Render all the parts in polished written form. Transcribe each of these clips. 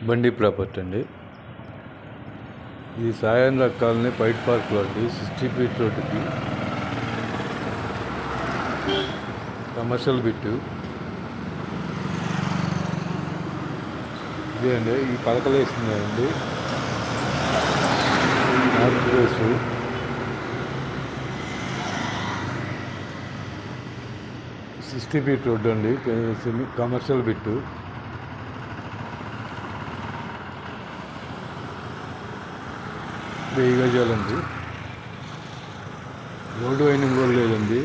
బండి ప్రాపర్టీ అండి. ఈ సాయంత్రం కాలనీ పైట్ పార్క్లో అండి, 60 ఫీట్ రోడ్డుకి కమర్షియల్ బిట్టు ఇదే అండి. ఈ పలకలు వేస్తున్నాయండి, నార్త్ ఫేసు 60 ఫీట్ రోడ్డు అండి, కమర్షియల్ బిట్టు. వెయ్యి గజాలండి. రోడ్డు వైండింగ్ కూడా లేదండి.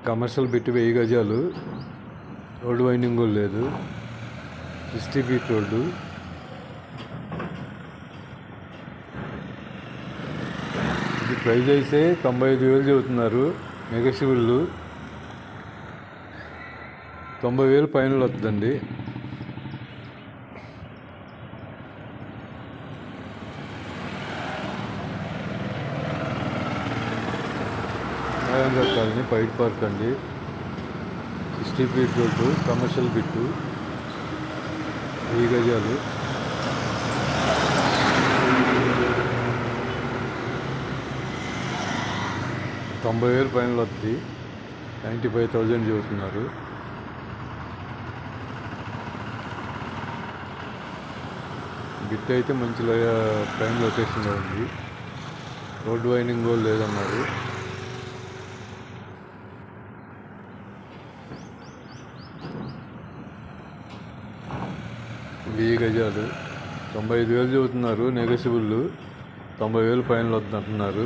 కమర్షియల్ బిట్ 1000 గజాలు, రోడ్డు వైండింగ్ కూడా లేదు. 60 ఫీట్ రోడ్డు. ఇది ప్రైజ్ అయితే 95,000 చెబుతున్నారు. నెగోషియబుల్ 90,000 పైన వస్తుందండి. సాయంత్రం కాలనీ పైట్ పార్క్ అండి, 60 ఫీట్ రోడ్డు, కమర్షియల్ బిట్టు, 1000 గజాలు. $90,000 పైన వస్తుంది. 95,000 చెబుతున్నారు. బిట్ అయితే మంచి ప్రైమ్ లొకేషన్లో ఉంది. రోడ్డు వైండింగ్ కూడా లేదన్నారు. 1000 గజాలు, 95,000 చెబుతున్నారు. నెగోషియబుల్ 90,000 పైన వద్దంటున్నారు.